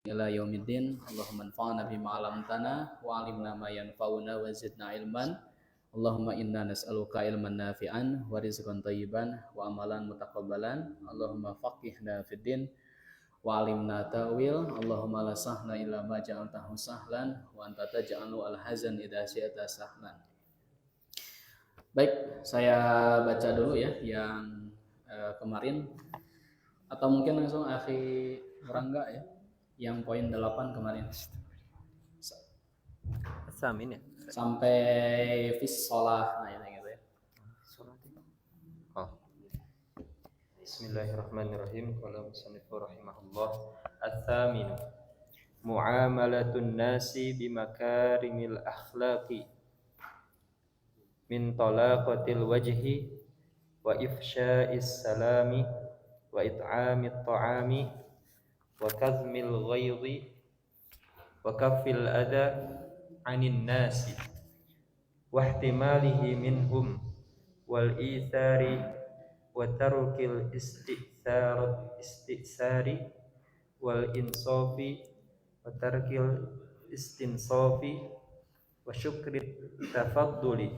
ila yaumiddin. Allahumma anfa'na bima 'allamtana wa 'allimna ma yanfa'una wa zidna ilman. Allahumma inna nas'aluka ilman nafi'an wa rizqan thayyiban wa amalan mutaqabbalan. Allahumma faqihna fid din wa 'allimna ta'wil. Allahumma la sahla illa ma ja'altahu sahlan wa anta taj'alu al-hazan idza syi'ta sahlan. Baik, saya baca dulu ya yang kemarin, atau mungkin langsung akhi Rangga ya, yang poin 8 kemarin Samin ya sampai fis sholah, nah ya gitu ya. Oh. Bismillahirrahmanirrahim. Qala musannif rahimahullah ats-tsamin muamalatun nasi bimakarimil akhlaqi min talaqatil wajhi wa ifsya'is salami wa it'amit ta'ami wa kazmil ghaidhi wa kaffil adha 'anil nasi wa ihtimalihi minhum wal ithari wa tarkil istisari wal insafi wa tarkil istinsafi wa syukri tafadduli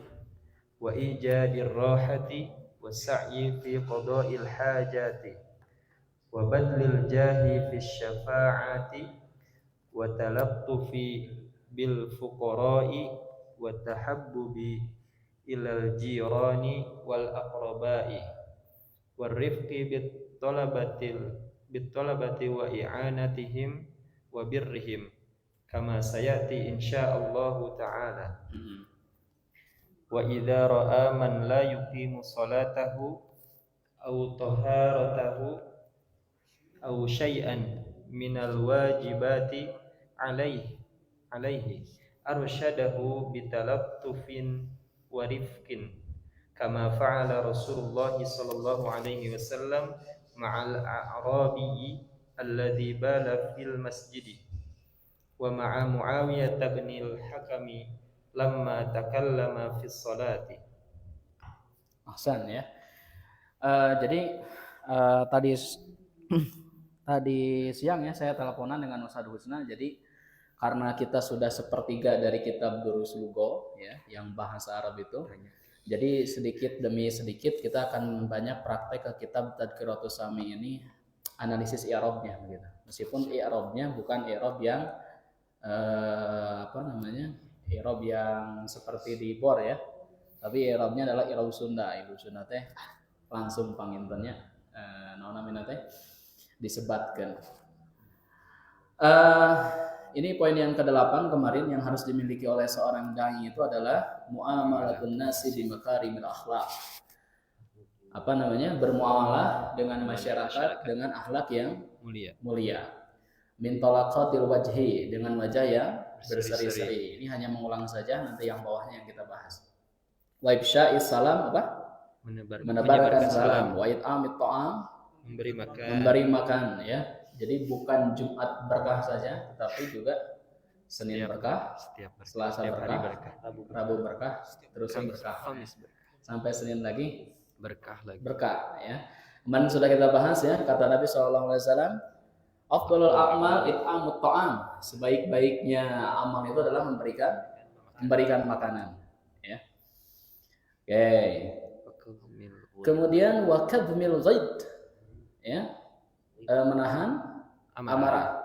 wa ijadir rahati wa sa'yi fi qada'il hajati wa badlil jahi fi syafa'ati wa talattufi bil fuqara'i wa tahabbubi ilal jirani wal aqraba'i war rifqi bit talabati wa i'anatihim wa birrihim kama sayati insyaallahu ta'ala. Wa idza ra'a man la yuqimu salatahu aw taharatahu aw syai'an minal wajibati alaihi arsyadahu bitalattufin wa rifqin kama fa'ala Rasulullah sallallahu alaihi wasallam ma'al a'rabiyyi alladhi bala fil masjidi wa ma'a Muawiyah bin al-Hakami lamma takallama fis salati. Ahsan ya. Jadi tadi siang ya saya teleponan dengan Ustadz Husna. Jadi karena kita sudah sepertiga dari kitab Durus Lugho ya, yang bahasa Arab itu. Jadi sedikit demi sedikit kita akan banyak praktek ke kitab Tadhkiratus Sami ini, analisis i'rabnya begitu. Meskipun i'rabnya bukan i'rab yang i'rab yang seperti di bor ya. Tapi i'rabnya adalah i'rab Sunda. I'rab Sunda teh langsung pangintennya naon namina teh disebatkan. Ini poin yang ke-8 kemarin yang harus dimiliki oleh seorang dai itu adalah muamalatun nasi bi makarimil akhlaq. Bermuamalah dengan masyarakat dengan akhlak yang mulia. Min talaqatil wajhi, dengan wajah yang berseri-seri. Ini hanya mengulang saja, nanti yang bawahnya yang kita bahas. Wa ifsya'is salam menebarkan salam, wa it'amit ta'am memberi makan ya. Jadi bukan Jumat berkah saja, tetapi juga Senin berkah, Selasa berkah, Rabu berkah, terus berkah. Sampai Senin lagi berkah ya. Kemarin sudah kita bahas ya, kata Nabi SAW, afdhalul a'mal it'amut ta'am. Sebaik-baiknya amal itu adalah memberikan makanan ya. Oke. Kemudian wa kadhmil ghaid ya, menahan amarah.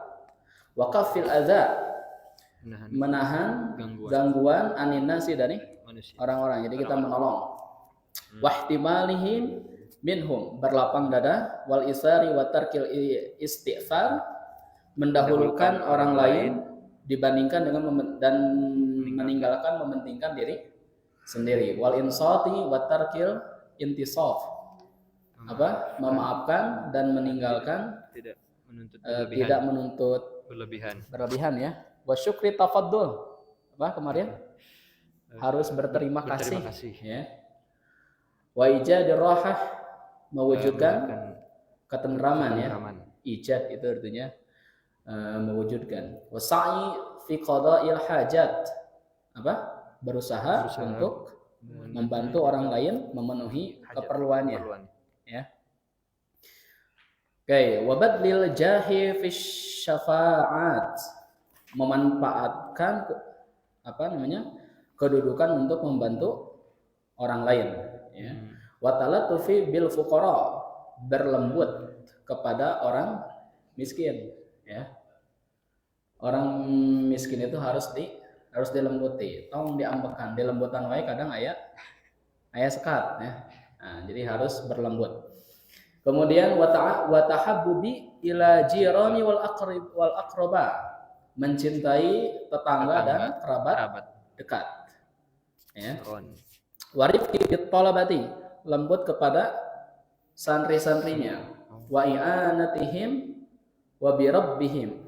Wa kaffil adza, menahan gangguan anin nasi dari orang-orang. Jadi kita menolong. Wahtimalihim minhum, berlapang dada. Wal isari wa tarkil istighfar, mendahulukan orang lain dibandingkan dengan dan meninggalkan mementingkan diri sendiri. Wal insati wa tarkil intisaf, memaafkan dan meninggalkan tidak menuntut berlebihan ya. Wa syukri tafaddul, kemarin harus berterima kasih ya. Wa ijadir rahah, mewujudkan ketentraman ya. Ijad itu artinya mewujudkan. Wa sa'i fi qada'il hajat, berusaha untuk membantu orang lain memenuhi keperluannya ya. Oke, wabadlil jahi fi syafa'at, memanfaatkan kedudukan untuk membantu orang lain, ya. Wa talatufi bil fuqara, berlembut kepada orang miskin, ya. Orang miskin itu harus dilembuti, tong diambekan, dilembutan wae kadang aya sekat, ya. Nah, jadi harus berlembut. Kemudian wa tahabbubi ila jirani wal aqraba, mencintai tetangga dan kerabat dekat, ya. Warifqi bit talabati, lembut kepada santri-santrinya. Wa i'anatihim wa birabbihim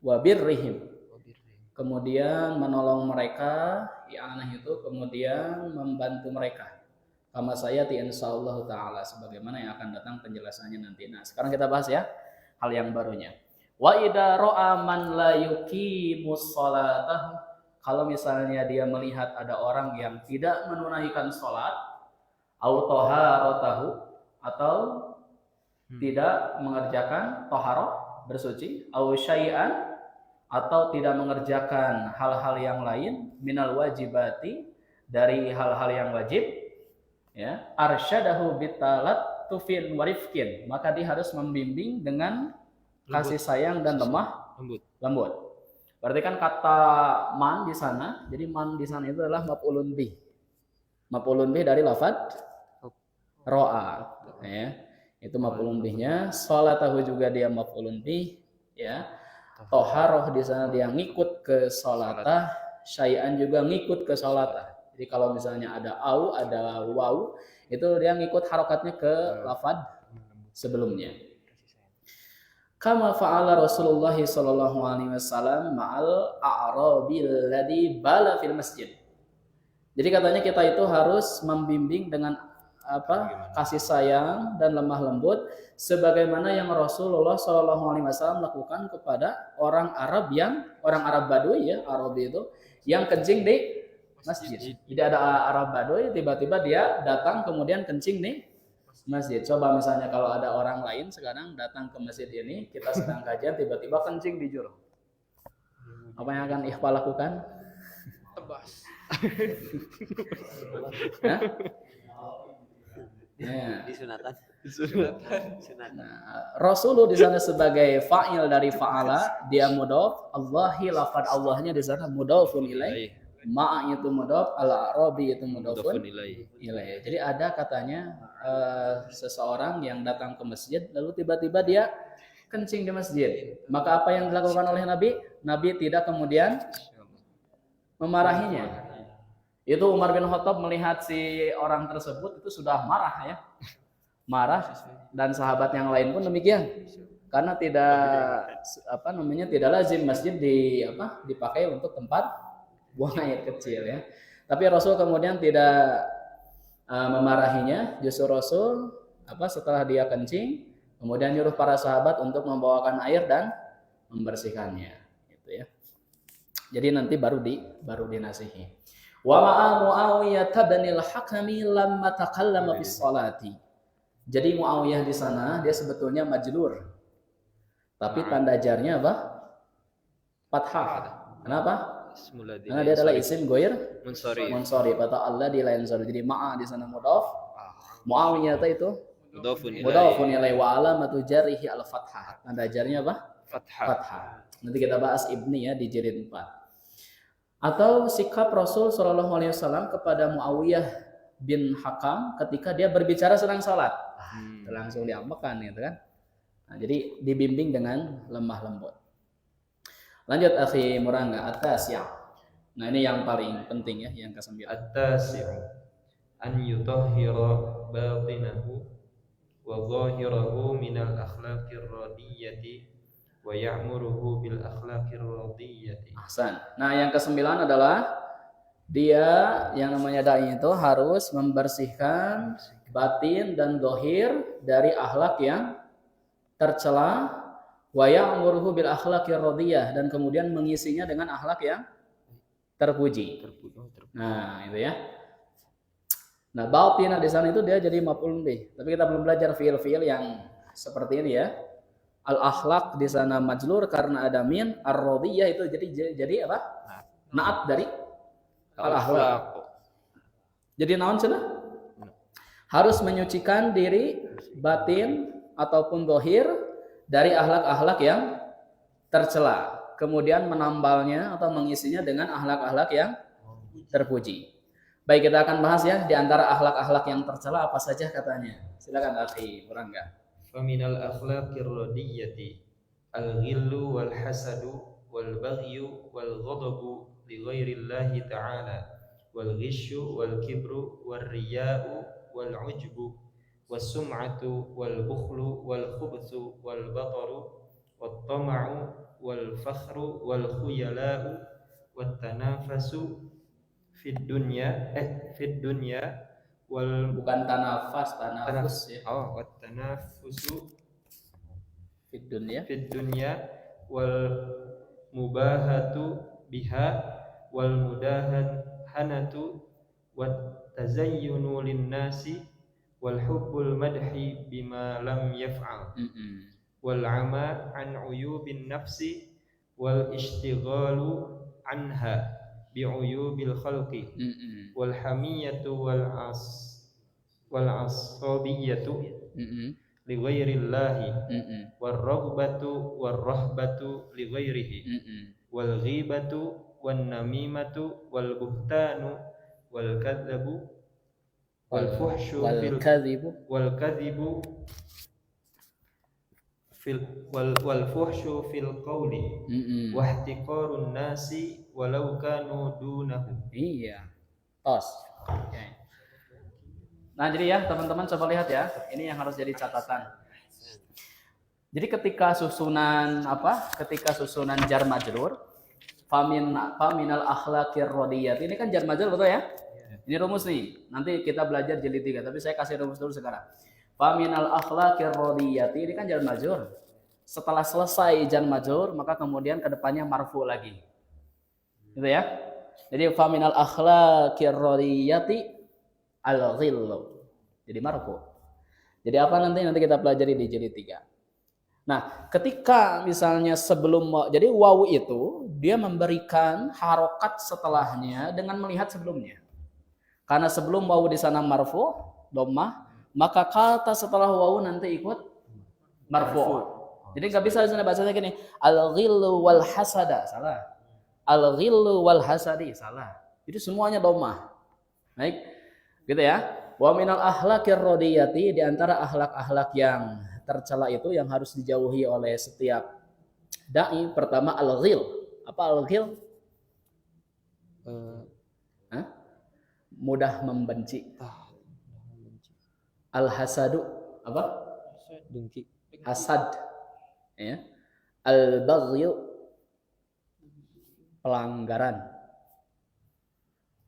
wa birrihim, kemudian menolong mereka, i'anah itu kemudian membantu mereka. Kama sayati insyaallah taala, sebagaimana yang akan datang penjelasannya nanti. Nah, sekarang kita bahas ya hal yang barunya. Wa idza ra'a man la yuqimus shalatah, kalau misalnya dia melihat ada orang yang tidak menunaikan salat, au taharatahu, atau tidak mengerjakan taharah bersuci, au syai'an, atau tidak mengerjakan hal-hal yang lain, minal wajibati, dari hal-hal yang wajib, ya, arsyadahu bitalatufin warifkin, maka dia harus membimbing dengan kasih sayang dan lembut. Berarti kan kata man di sana, jadi man di sana itu adalah maf'ulun bih. Maf'ulun bih dari lafaz ro'a, ya. Itu maf'ulun bihnya. Salatahu juga dia maf'ulun bih, ya. Toharoh di sana dia ngikut ke salatah, syai'an juga ngikut ke salatah. Jadi kalau misalnya ada au, ada waw, itu dia ngikut harokatnya ke lafaz sebelumnya. Kama fa'ala Rasulullah sallallahu alaihi wasallam ma'al a'rabil ladzi bala fil masjid. Jadi katanya kita itu harus membimbing dengan kasih sayang dan lemah lembut, sebagaimana yang Rasulullah sallallahu alaihi wasallam lakukan kepada orang Arab Badui, ya, Arabi itu yang kencing di masjid. Jadi ada Arab Badui, tiba-tiba dia datang kemudian kencing di masjid. Coba misalnya kalau ada orang lain sekarang datang ke masjid ini, kita sedang kajian, tiba-tiba kencing di jurang, apa yang akan Ikhfa lakukan? Tebas. Ya. Disunatan. Nah, Rasulullah di sana sebagai fa'il dari fa'ala, dia mudhaf, Allahi, lafaz Allahnya di sana mudhafun ilaih, ma'a itu mudhaf, al-arabi itu mudhafun ilaih. Jadi ada katanya seseorang yang datang ke masjid lalu tiba-tiba dia kencing di masjid. Maka apa yang dilakukan oleh Nabi? Nabi tidak kemudian memarahinya. Itu Umar bin Khattab melihat si orang tersebut itu sudah marah, ya. Marah, dan sahabat yang lain pun demikian. Karena tidak lazim masjid dipakai untuk tempat buang air kecil, ya. Tapi Rasul kemudian tidak memarahinya, justru Rasul setelah dia kencing kemudian nyuruh para sahabat untuk membawakan air dan membersihkannya, gitu, ya. Jadi nanti baru dinasihi. Wa ma'a Muawiyah bin al-Hakami lamma takallama bis salati. Jadi Muawiyah di sana dia sebetulnya majrur. Tapi tanda jarnya apa? Fathah. Kenapa? Karena dia adalah isim ghair munsharif atau Allah di lain sorry. Jadi ma'a di sana mudhaf. Muawiyah itu mudhafun ilaih wa alamatu jarrihi al-fathah. Tanda jarnya apa? Fathah. Nanti kita bahas ibni, ya, di jilid 4. Atau sikap Rasul Shallallahu Alaihi Wasallam kepada Muawiyah bin Hakam ketika dia berbicara sedang salat, langsung diambekan, gitu kan. Nah, jadi dibimbing dengan lemah lembut. Lanjut akhi Murangga, at-tasya'. Nah, ini yang paling penting, ya, yang ke-9. At-tasya' an yutahhira batinahu wa zahirahu minal akhlaqir radiyyati wa ya'muruhu bil akhlaqir radiyati. Ahsan. Nah, yang ke-9 adalah dia yang namanya dai itu harus membersihkan batin dan zahir dari akhlak yang tercela, wa ya'muruhu bil akhlaqir radiyah, dan kemudian mengisinya dengan akhlak yang terpuji. Nah, itu, ya. Nah, batin di sana itu dia jadi maf'ul bih. Tapi kita belum belajar fiil-fiil yang seperti ini ya. Al-akhlaq di sana majlur karena ada min, ar-radiyah itu jadi apa? Naat dari al-akhlaq. Jadi naon cenah? Harus menyucikan diri batin ataupun zahir dari akhlak-akhlak yang tercela. Kemudian menambalnya atau mengisinya dengan akhlak-akhlak yang terpuji. Baik, kita akan bahas ya di antara akhlak-akhlak yang tercela apa saja katanya. Silakan akhi Rangga. Faminal akhlaqir radiyati al-ghillu wal hasadu wal baghyu wal ghadabu li ghairillahi ta'ala wal ghishu wal kibru wal riya'u wal ujbu was sum'atu wal bukhlu wal khubthu wal bataru wat tama'u wal fakhru wal khuyala'u wat tanafasu fid dunya wal bukan tanafus ya. Oh, wat tanafusu fid dunya wal mubahatu biha wal mudahanatu wat tazayyunu linnasi wal hubbul madhi bima lam yaf'al wal ama an uyubin nafsi wal ishtighalu anha bi'uyubil khalqi wal hamiyatu wal asabiyatu li ghairillahi wal raghbatu war rahbatu li ghairihi wal ghibatu wan namimatu wal buhtanu wal kadzabu wal fuhsyu wal kadhibu wal fuhsyu fil qawli wa ihtiqarun nasi walau kanu dunahu. Iya. Tos. Okay. Nah, jadi ya teman-teman coba lihat ya. Ini yang harus jadi catatan. Jadi ketika susunan jar majrur faminal akhlaqir radiyat. Ini kan jar majrur betul ya? Ini rumus nih. Nanti kita belajar jilid 3, tapi saya kasih rumus dulu sekarang. Faminal akhlaqir radiyati ini kan jar majrur. Setelah selesai jar majrur, maka kemudian kedepannya marfu lagi. Gitu ya. Jadi faminal akhlaqir radiyati al-ghillu. Jadi marfu. Jadi apa nanti kita pelajari di jilid 3. Nah, ketika misalnya jadi wawu itu dia memberikan harokat setelahnya dengan melihat sebelumnya. Karena sebelum wawu di sana marfu, dhammah, maka kata setelah wawu nanti ikut marfu. Jadi nggak bisa di sana bacanya gini, al-ghillu wal hasada, salah. Al-ghillu wal hasadi, salah. Itu semuanya dhammah. Baik. Gitu ya. Wa minal akhlaqir radiyati, di antara akhlak-akhlak yang tercela itu yang harus dijauhi oleh setiap dai, pertama al-ghil. Apa al-ghil? Mudah membenci. Al-hasadu apa? Dengki. Hasad. Ya. Al-baghyu pelanggaran.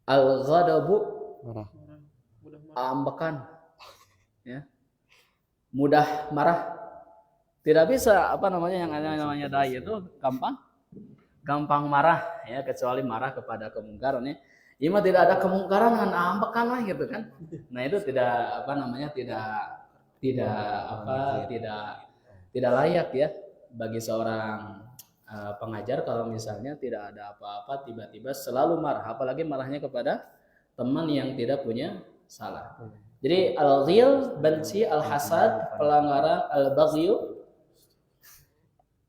Al-ghadabu marah. Ambekan. Ya. Mudah marah. Tidak bisa yang namanya dai itu gampang marah ya, kecuali marah kepada kemungkaran ya. Ima tidak ada kemungkaran kan ambekan lah gitu kan. Nah, itu tidak tidak layak ya bagi seorang pengajar kalau misalnya tidak ada apa-apa tiba-tiba selalu marah, apalagi marahnya kepada teman yang tidak punya salah. Jadi al-ghil benci, al-hasad pelanggaran, al-baghyu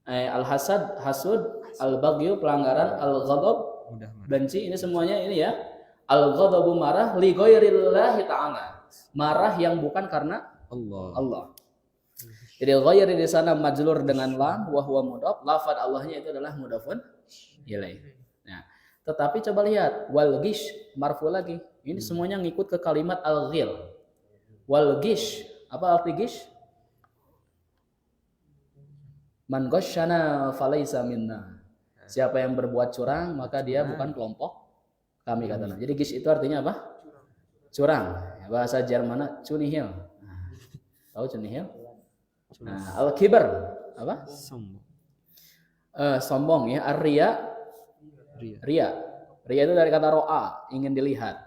al-hasad hasud, al-baghyu pelanggaran, al-ghadab benci, ini semuanya ini ya. Al-ghadabu marah li ghairillahi ta'ala. Marah yang bukan karena Allah. Jadi ghairi di sana majlur dengan lam wa huwa mudhaf, lafaz Allahnya itu adalah mudhafun ilaih. Nah, tetapi coba lihat wal ghish marfu lagi. Ini semuanya ngikut ke kalimat al-ghil. Wal ghish, apa arti ghish? Man ghasyana falaysa minna. Siapa yang berbuat curang maka dia bukan kelompok kami, kata Nabi. Jadi gish itu artinya apa? Curang. Bahasa Jerman cunihil. Tahu cunihil? Nah, al-kibar apa? Sombong ya. Ar-riya. Riya itu dari kata ro'a, ingin dilihat.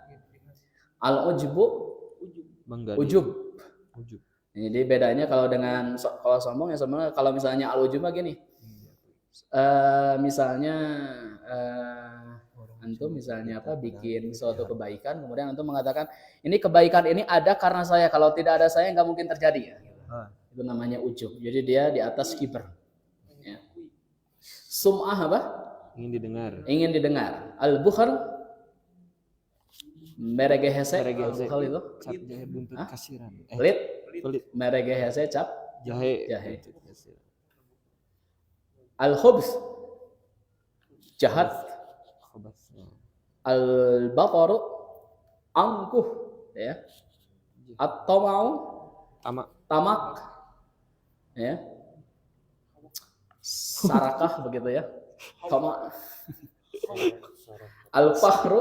Al-ujbu ujub. Jadi bedanya kalau dengan kalau sombong ya sebenarnya kalau misalnya al-ujub gini. Misalnya antum misalnya bikin suatu kebaikan kemudian antum mengatakan ini kebaikan ini ada karena saya, kalau tidak ada saya nggak mungkin terjadi ya. Itu namanya ujub. Jadi dia di atas kibar. Ya. Sum'ah apa? Ingin didengar. Al-bukhar meregehese. Al-bukhar itu Lit meregehese cap jahe. Al-khubs jahat. Al-bataru angkuh ya. At-tama'u tamak ya. Sarakah begitu ya. Tamak. Al-fakhru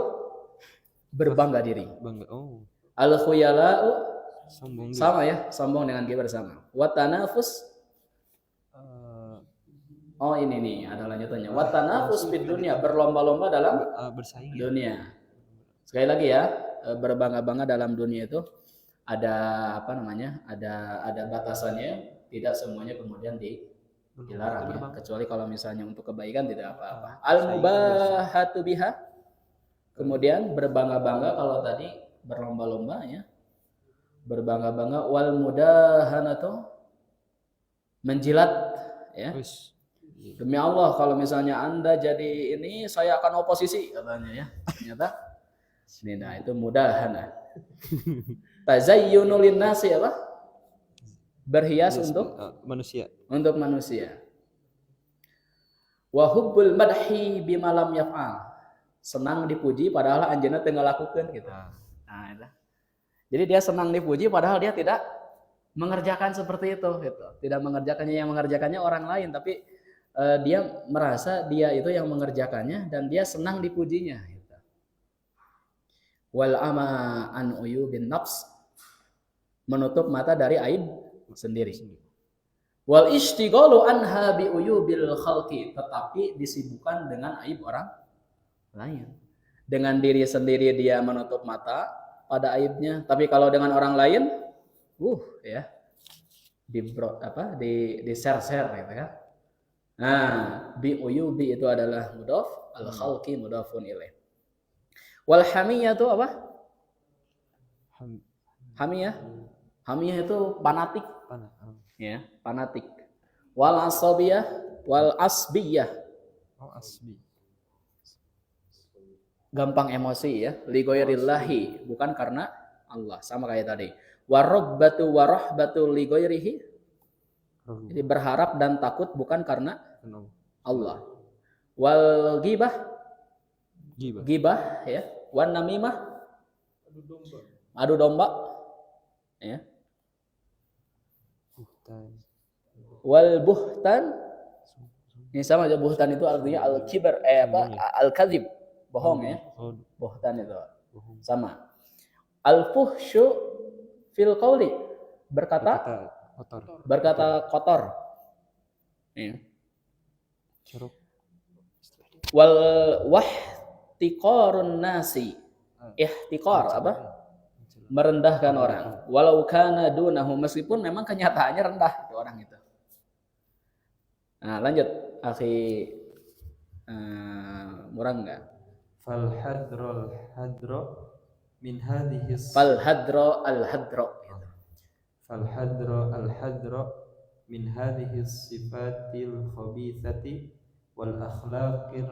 berbangga diri. Al-khuyala'u sama ya, sombong dengan kibar sama. Wa tanafus oh ini nih ada lanjutannya. Wa tanafus fid dunya, berlomba-lomba dalam bersaing dunia. Sekali lagi ya, berbangga-bangga dalam dunia itu ada apa namanya? Ada batasannya, tidak semuanya kemudian dilarang ya. Kecuali kalau misalnya untuk kebaikan tidak apa-apa. Al-mubahatu biha. Kemudian berbangga-bangga kalau tadi berlomba-lomba ya. Berbangga-bangga wal mudahanatu menjilat ya. Demi Allah kalau misalnya Anda jadi ini saya akan oposisi katanya ya. Ternyata nah itu mudahana. Tazayyunul linnasi apa? Berhias untuk manusia. Untuk manusia. Wa hubbul madhi bima lam yaf'al. Senang dipuji padahal anjeunna teu ngalakukeun gitu. Nah, itu. Jadi dia senang dipuji padahal dia tidak mengerjakan seperti itu gitu. Tidak mengerjakannya, yang mengerjakannya orang lain, tapi dia merasa dia itu yang mengerjakannya dan dia senang dipujinya gitu. Wal ama an uyubin nafs, menutup mata dari aib sendiri. Wal ishtighalu anha bi uyubil khalqi, tetapi disibukkan dengan aib orang lain. Dengan diri sendiri dia menutup mata pada aibnya, tapi kalau dengan orang lain ya di share gitu kan. Nah, bi uyubi itu adalah mudhaf, al khalqi mudhafun ilaih. Wal hamiyah itu apa? Hamiyah itu fanatik. Ya, fanatik. Wal asabiyah wal asbiyah. Gampang emosi ya, li ghairillahi, bukan karena Allah, sama kayak tadi. Warabbatu warahbatu li ghairihi. Jadi berharap dan takut bukan karena Allah. Wal ghibah ya. Wan namimah adu domba ya. Wal buhtan ini sama aja, buhtan itu artinya al kibar al kadzib, bohong ya. Buhtan itu sama. Al fuhsyu fil qauli, berkata kotor. Ya. Wal wahtiqarun nasi, ihtiqar apa? Merendahkan orang. Walau kana dunahu, meskipun memang kenyataannya rendah itu orang itu. Nah, lanjut akhi murang enggak? Fal hadro min hadhihi Fal hadro al hadro min hadhihi sifatil khabithati wal akhlaqir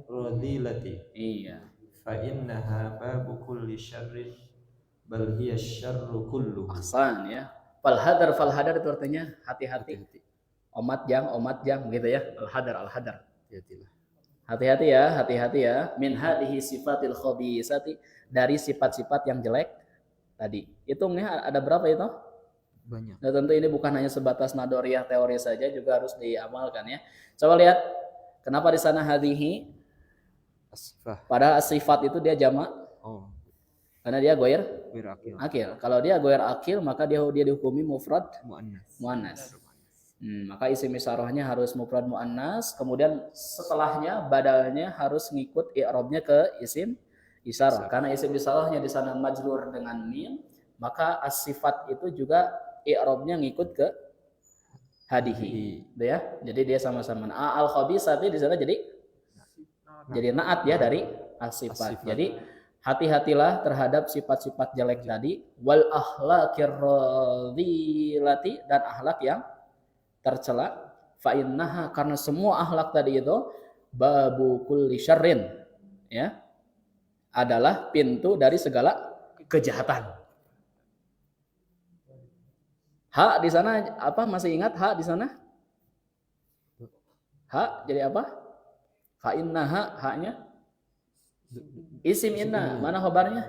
radilati. Iya. Fa innaha babu kulli syarrin bal hiya syarru kullu. Ahsan ya. Fal hadar itu artinya hati-hati. Omat jam gitu ya. Al hadar. Hati-hati ya. Min hadhihi sifatil khabithati, dari sifat-sifat yang jelek tadi. Hitungnya ada berapa itu? Banyak. Nah, tentu ini bukan hanya sebatas nadoriyah teori saja, juga harus diamalkan ya. Coba lihat kenapa di sana hadhihi, padahal sifat itu dia jamak. Karena dia goir akil. Kalau dia goir akil maka dia dihukumi mufrad muannas. Maka isim isyarahnya harus mufrad muannas, kemudian setelahnya badalnya harus ngikut i'rabnya ke isim isyarah. Karena isim isyarahnya di sana majrur dengan mim, maka as-sifat itu juga i'rabnya ngikut ke hadihi, gitu ya. Jadi dia sama-sama. Al-khabisati di sana jadi naat ya dari as-sifat. Jadi hati-hatilah terhadap sifat-sifat jelek tadi, wal akhlaqir radhilati, dan akhlak yang tercela. Fa innaha, karena semua akhlak tadi itu babu kulli syarrin, ya, adalah pintu dari segala kejahatan. Hak di sana apa, masih ingat hak di sana? Hak jadi apa? Fa innaha, haknya isim inna, mana khabarnya?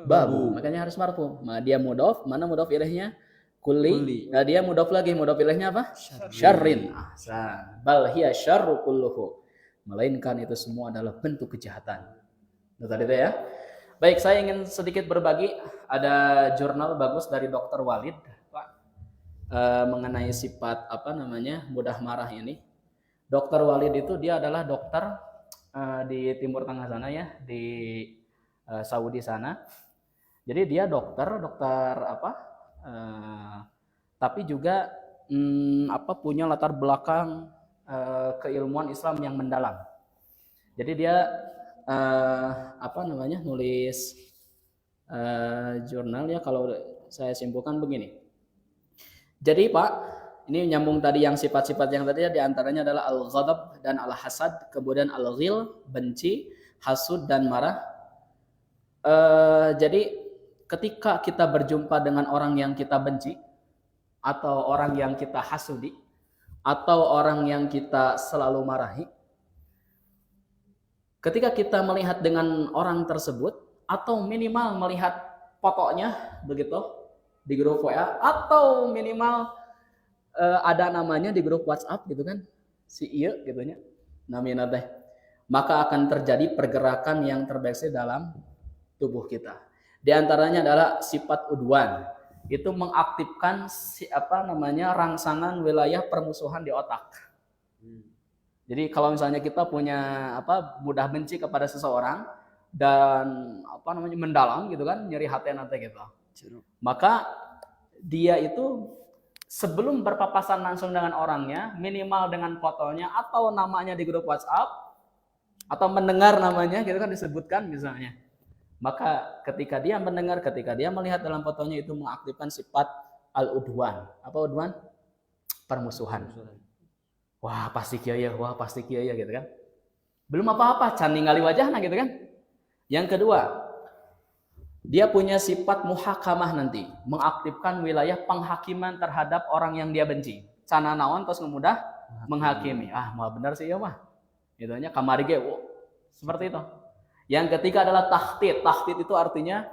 Babu, makanya harus marfu. Dia mudhof, mana mudhof ilaihnya? Kulli. Nah, dia mudhof lagi, mudhof ilaihnya apa? Syarrin. Ahsan. Bal hiya syarru kulluhu. Melainkan itu semua adalah bentuk kejahatan. Itu tadi ya. Baik, saya ingin sedikit berbagi. Ada jurnal bagus dari Dr. Walid, Pak, mengenai sifat apa namanya mudah marah ini. Dr. Walid itu dia adalah dokter di Timur Tengah sana ya, di Saudi sana. Jadi dia dokter apa? Tapi juga apa, punya latar belakang keilmuan Islam yang mendalam. Jadi dia apa namanya nulis jurnal ya, kalau saya simpulkan begini. Jadi Pak, ini nyambung tadi yang sifat-sifat yang tadi ya, diantaranya adalah al-ghadab dan al-hasad, kemudian al-ghil, benci, hasud dan marah. Jadi ketika kita berjumpa dengan orang yang kita benci, atau orang yang kita hasudi, atau orang yang kita selalu marahi, ketika kita melihat dengan orang tersebut, atau minimal melihat fotonya begitu di grup WA, atau minimal ada namanya di grup WhatsApp gitu kan, si iya gitunya namanya teh, maka akan terjadi pergerakan yang terbesit dalam tubuh kita. Di antaranya adalah sifat udwan, itu mengaktifkan apa namanya rangsangan wilayah permusuhan di otak. Jadi kalau misalnya kita punya apa mudah benci kepada seseorang dan apa namanya mendalam gitu kan, nyeri hati nanti gitu, maka dia itu sebelum berpapasan langsung dengan orangnya, minimal dengan fotonya atau namanya di grup WhatsApp, atau mendengar namanya gitu kan disebutkan misalnya, maka ketika dia mendengar, ketika dia melihat dalam fotonya, itu mengaktifkan sifat al-udwan. Apa udwan? Permusuhan. Wah pasti kia ya, wah pasti kia ya gitu kan. Belum apa-apa, can ningali wajahnya gitu kan. Yang kedua, dia punya sifat muhakamah nanti, mengaktifkan wilayah penghakiman terhadap orang yang dia benci. Cana naon terus mudah menghakimi. Ah, mau benar sih ya mah. Itunya kamari ge, seperti itu. Yang ketiga adalah tahtid. Tahtid itu artinya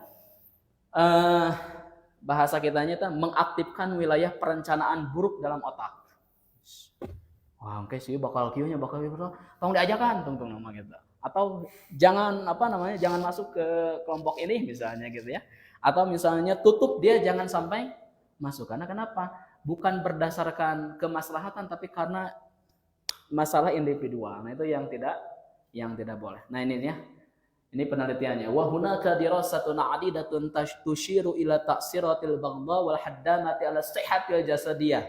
bahasa kitanya itu mengaktifkan wilayah perencanaan buruk dalam otak. Wah, oke sih bakal kieunya bakal kieu. Tong diajakan tong nama gitu. Atau jangan apa namanya, jangan masuk ke kelompok ini misalnya gitu ya. Atau misalnya tutup dia jangan sampai masuk. Karena kenapa? Bukan berdasarkan kemaslahatan tapi karena masalah individual. Nah, itu yang tidak boleh. Nah, ini ya. Ini penelitiannya. Wa hunaka dirasatun 'adidatun tushiru ila ta'siratil baghdha wal haddamati ala sihhatil jasadiyah.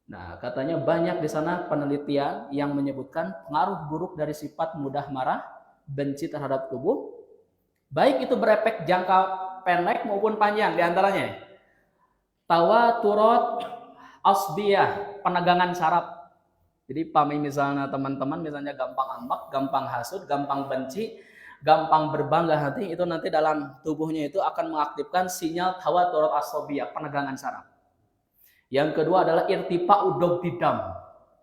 Nah, katanya banyak di sana penelitian yang menyebutkan pengaruh buruk dari sifat mudah marah, benci terhadap tubuh, baik itu berefek jangka pendek maupun panjang. Di antaranya tawaturat asbiyah, penegangan saraf. Jadi pami misalnya teman-teman misalnya gampang ambak, gampang hasud, gampang benci, gampang berbangga hati, itu nanti dalam tubuhnya itu akan mengaktifkan sinyal tawaturat asbiyah, penegangan saraf. Yang kedua adalah irtifa'u dogdidam.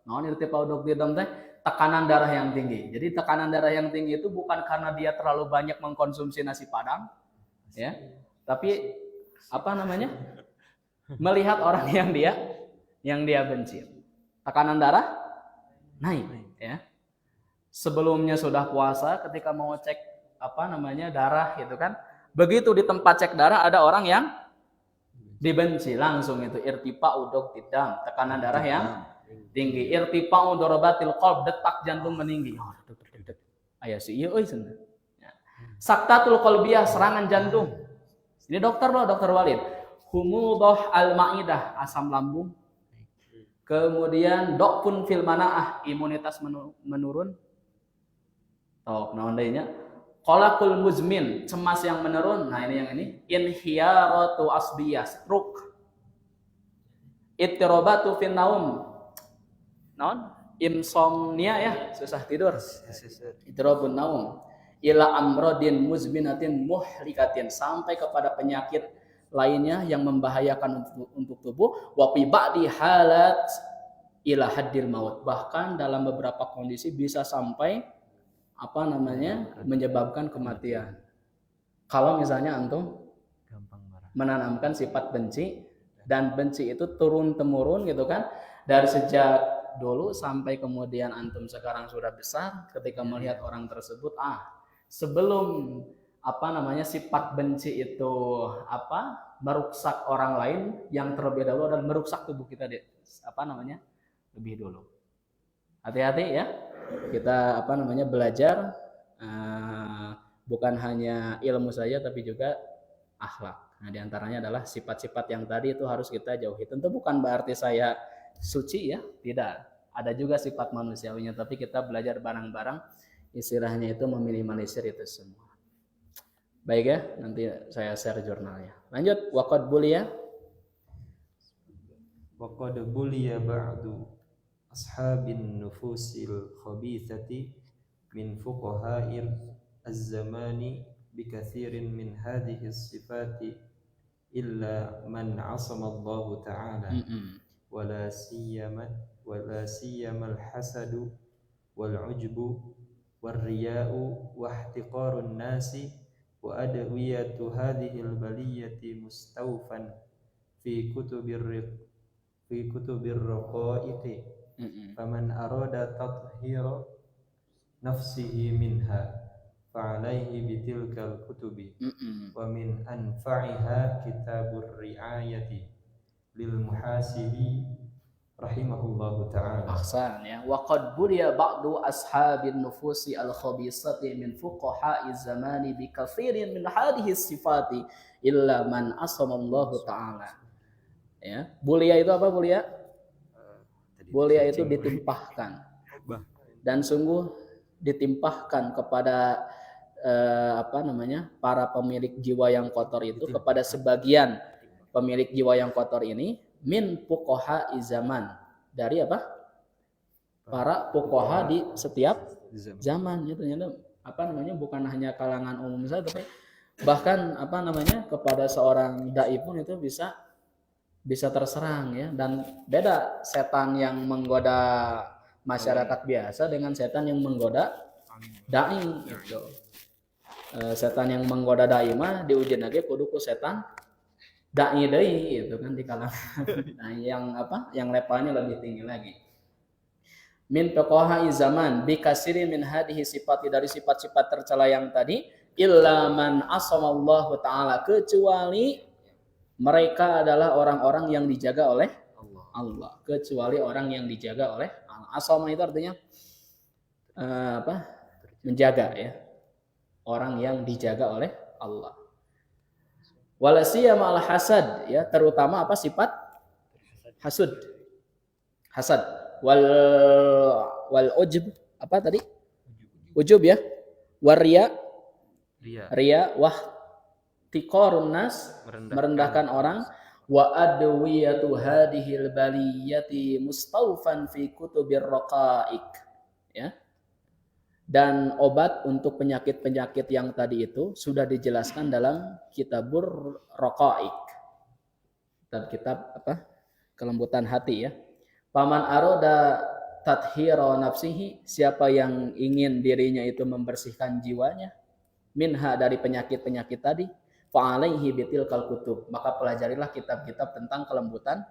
Nah, irtifa'u dogdidam teh tekanan darah yang tinggi. Jadi tekanan darah yang tinggi itu bukan karena dia terlalu banyak mengkonsumsi nasi padang, ya, tapi apa namanya? Melihat orang yang dia benci. Tekanan darah naik, ya. Sebelumnya sudah puasa, ketika mau cek apa namanya darah gitu kan, begitu di tempat cek darah ada orang yang dibenci, langsung itu irtifa'u dogdidam, tekanan darah yang tinggi. Irtifa'u dorobatil qalb, detak jantung meninggi. Oh, aya si ieu euy cenah. Saktatul qalbiyah, serangan jantung. Ini dokter loh, dokter Walid. Humudah al-ma'idah, asam lambung. Kemudian dokpun fil manaah, imunitas menurun. Oh, naon deui nya? Qalaqul muzmin, cemas yang menurun. Nah, ini yang ini. Inhiyaratu asbiyah, stroke. Ittirabatu fin naum. Naon? Insomnia ya, susah tidur. Ittirabun naum. Ila amrodin muzminatin muhlikatin, sampai kepada penyakit lainnya yang membahayakan untuk tubuh. Wa fi ba'di halat ila haddil maut, bahkan dalam beberapa kondisi bisa sampai menyebabkan kematian. Kalau misalnya antum menanamkan sifat benci, dan benci itu turun temurun gitu kan, dari sejak dulu sampai kemudian antum sekarang sudah besar, ketika melihat orang tersebut sebelum sifat benci itu meruksak orang lain, yang terlebih dahulu adalah meruksak tubuh kita lebih dulu. Hati-hati ya, kita belajar bukan hanya ilmu saja tapi juga akhlak. Nah, diantaranya adalah sifat-sifat yang tadi itu harus kita jauhi. Tentu bukan berarti saya suci ya, tidak. Ada juga sifat manusiawinya, tapi kita belajar barang-barang istilahnya itu meminimalisir itu semua. Baik ya, nanti saya share jurnalnya. Lanjut, waqad buliya ba'du ashabin nufusil khabithati min fuqaha'il az-zamani bikathirin min hadhihi as-sifati illa man 'asama Allah ta'ala wala siyama al-hasadu wal-'ujbu wal-riya'u wa ihtiqarun nasi wa adwiyatu hadhihi al-baliyati mustawfan fi kutubir raqaiqi faman arada tathhira nafsihi minha fa'alaihi bitilkal kutubi wa min anfa'iha kitabur ri'ayati lil muhasibi rahimahullahu ta'ala. Ahsan ya. Wa qad buliya ba'du ashabin nufusi al-khabisati min fuqaha'i zamani bi katsirin min hadhihi sifati illa man asamallahu ta'ala. Ya, bulia itu apa bulia? Bulia itu ditimpahkan. Dan sungguh ditimpahkan kepada para pemilik jiwa yang kotor itu, kepada sebagian pemilik jiwa yang kotor ini, min fuqaha zaman, dari para fuqaha di setiap zaman. Itu bukan hanya kalangan umum saja, tapi bahkan kepada seorang dai pun itu bisa terserang ya. Dan beda setan yang menggoda masyarakat biasa dengan setan yang menggoda dai gitu. Setan yang menggoda dai mah diuji lagi kudu ku setan dai deui itu kan di kalangan. Nah, yang levelnya lebih tinggi lagi. Min fuqaha zaman bi kasiri min hadhihi sifati, dari sifat-sifat tercela yang tadi, illa man asamallahu ta'ala, kecuali mereka adalah orang-orang yang dijaga oleh Allah. Kecuali orang yang dijaga oleh Allah. Asama itu artinya menjaga ya. Orang yang dijaga oleh Allah. Walasiyama al-hasad ya, terutama sifat hasud. Hasad wal ujub tadi? Ujub ya. Waria wah tiqarun nas, merendahkan orang. Wa adwiyatu hadhil baliyati mustawfan fi kutubir raqaiq ya. Dan obat untuk penyakit-penyakit yang tadi itu sudah dijelaskan dalam kitabur raqaiq, kitab kelembutan hati ya. Paman aroda tathhira nafsihi, siapa yang ingin dirinya itu membersihkan jiwanya, minha, dari penyakit-penyakit tadi, fa'alaihi bitilkal kutub, maka pelajarilah kitab-kitab tentang kelembutan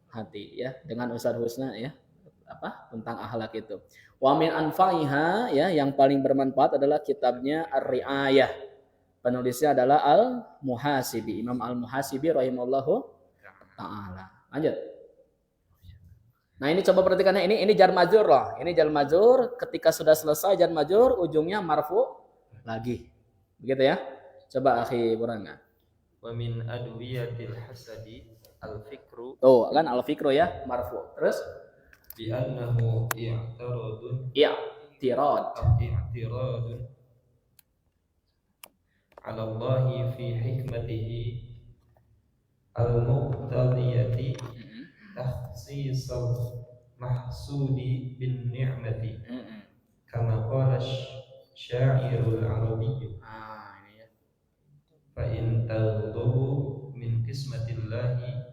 hati ya, dengan Ustaz Husna ya, tentang akhlak itu. Wa min anfa'iha ya, yang paling bermanfaat adalah kitabnya Ar-Ri'ayah. Penulisnya adalah Al-Muhasibi, Imam Al-Muhasibi rahimallahu ta'ala. Lanjut. Nah, ini coba perhatikan, ini jar majur loh. Ini jar majur, ketika sudah selesai jar majur ujungnya marfu lagi. Begitu ya. Coba akhi Buranga. Wa min adwiyatil hasadi al-fikru. Tuh, kan al-fikru ya, marfu. Terus Bi annahu i'tiradun ala Allah fi hikmatihi al-muqtadiyati takhsisal mahsudi bin ni'mati kama qala syairul arabiyyu ini ya. fa in taghdhabu min qismatillahi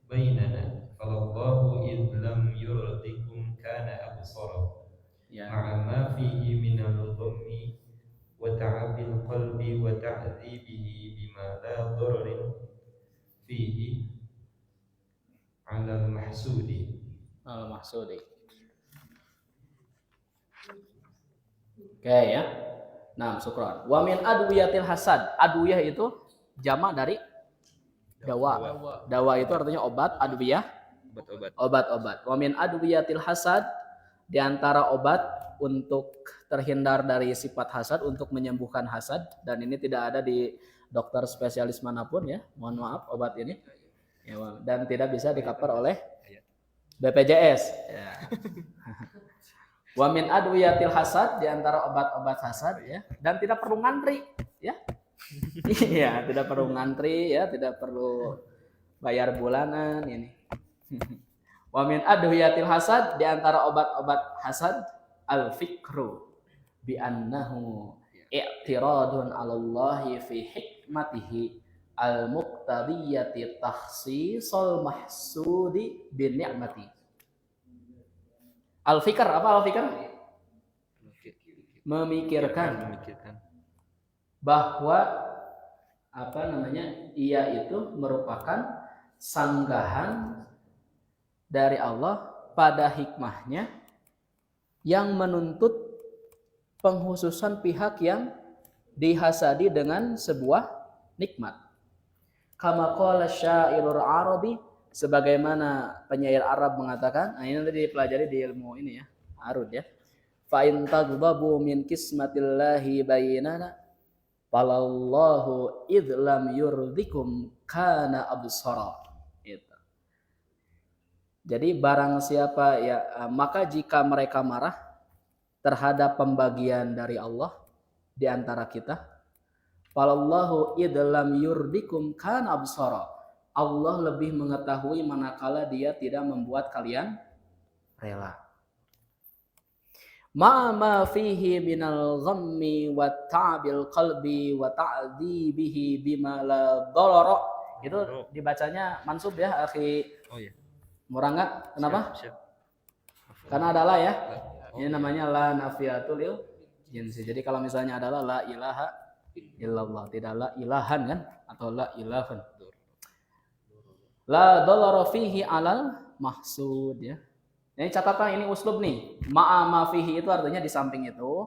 bainana falallahu id lam yurdikum kana absara ma'a ma fihi minal dhammi wa ta'abil qalbi wa ta'dhibihi bima la dararin fihi 'ala al-mahsudi. Oke ya. Nah, syukran. Wa min adwiyatil hasad. Adwiyah itu jamak dari dawa. Dawa itu artinya obat, adwiyah obat-obat. Wa min adwiyatil hasad, di antara obat untuk terhindar dari sifat hasad, untuk menyembuhkan hasad, dan ini tidak ada di dokter spesialis manapun ya. Mohon maaf obat ini. Ya, dan tidak bisa di-cover oleh BPJS. Ya. Wa min adwiyatil hasad, di antara obat-obat hasad ya, dan tidak perlu ngantri ya. Iya, tidak perlu ngantri ya, tidak perlu bayar bulanan ini. Wa min adwiyatil hasad, di antara obat-obat hasad al-fikru bi annahu i'tiradun 'ala Allah fi hikmatihi al-muqtadiyati takhsisal mahsudi bin ni'mati. Al-fikr, apa al-fikr? Memikirkan bahwa ia itu merupakan sanggahan dari Allah pada hikmahnya yang menuntut penghususan pihak yang dihasadi dengan sebuah nikmat. Kama qala syairul arabi, sebagaimana penyair Arab mengatakan, nah ini nanti dipelajari di ilmu ini ya, arud ya. Fa in taghdabu min qismatillahi bainana falallahu id lam yurdikum kana absara. Itu. Jadi barang siapa ya, maka jika mereka marah terhadap pembagian dari Allah di antara kita, falallahu id lam yurdikum kana absara. Allah lebih mengetahui manakala dia tidak membuat kalian rela. Ma fihi minal ghammi wa ta'bil qalbi wa ta'dzibihi bima la darara. Itu dibacanya mansub ya, akhi. Oh iya. Murah enggak? Kenapa? Siap. Karena adalah ya. Ini namanya la nafiyatul lil jinsi. Jadi kalau misalnya adalah la ilaha illallah, tidak la ilahan kan, atau la ilahan. La darara fihi alal mahsud ya. Ini catatan, ini uslub nih. Ma'a fihi itu artinya di samping itu.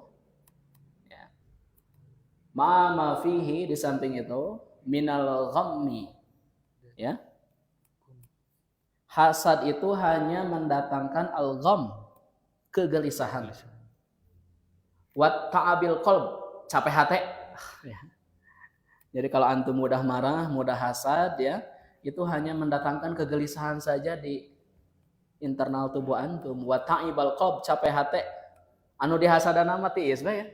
Ya. Ma'a fihi di samping itu minal ghammi. Ya. Hasad itu hanya mendatangkan al-gham, kegelisahan. Wat ta'abil qalb, capek hati. Ya. Jadi kalau antum mudah marah, mudah hasad ya, itu hanya mendatangkan kegelisahan saja di internal tubuh antum. Wa ta'ibal qalb, capek hati. Anu dihasadana mah tiis bae ya.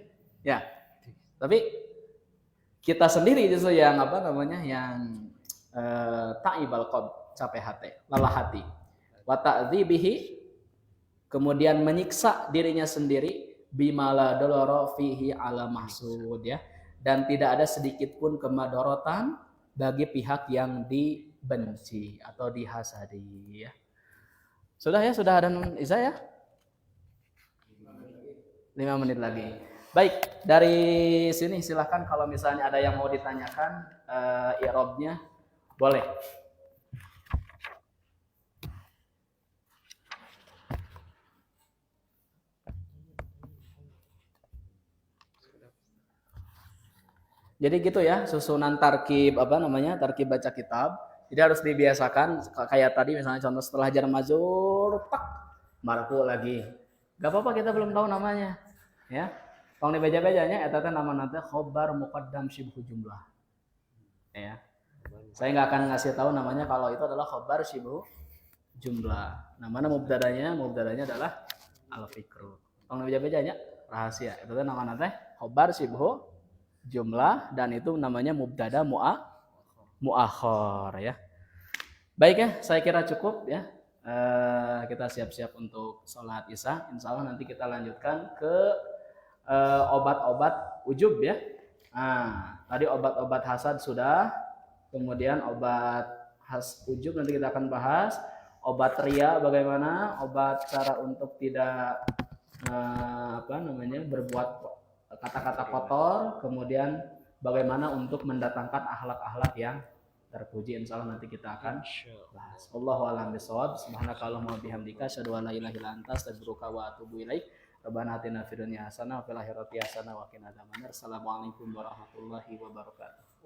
Ya. Tapi kita sendiri justru yang yang ta'ibal qalb, capek hati, lelah hati. Wa ta'dzibihi, kemudian menyiksa dirinya sendiri, bimala doloro fihi ala mahsud ya. Dan tidak ada sedikit pun kemadorotan bagi pihak yang dibenci atau dihasadi ya. Sudah ya, sudah ada Iza ya? 5 menit lagi. Baik, dari sini silahkan kalau misalnya ada yang mau ditanyakan i'rabnya, boleh. Jadi gitu ya, susunan tarkib tarkib baca kitab. Jadi harus dibiasakan kayak tadi misalnya contoh setelah jar majrur tak marfu lagi. Gak apa-apa kita belum tahu namanya. Ya. Tong dibaca-bacanya eta teh nama nanti khobar muqaddam syibhu jumlah. Ya. Saya nggak akan ngasih tahu namanya kalau itu adalah khobar syibhu jumlah. Nah, mana mubtadanya? Mubtadanya adalah al-fikru. Tong beja-bejanya rahasia. Itu teh namanya teh khobar syibhu jumlah dan itu namanya mubtada muakhar ya. Baik ya, saya kira cukup ya. Kita siap-siap untuk sholat isya. Insya Allah nanti kita lanjutkan ke obat-obat ujub ya. Nah, tadi obat-obat hasad sudah, kemudian obat ujub nanti kita akan bahas. Obat ria bagaimana, obat cara untuk tidak berbuat kata-kata kotor, kemudian bagaimana untuk mendatangkan akhlak-akhlak yang terpuji. Insyaallah nanti kita akan bahas. Allahu a'lam bishawab. Subhanakallahumma wa bihamdika asyhadu an la ilaha illa anta astaghfiruka wa atubu ilaik. Rabbana atina fid dunya hasanah wa fil akhirati hasanah wa qina adzabannar. Assalamualaikum warahmatullahi wabarakatuh.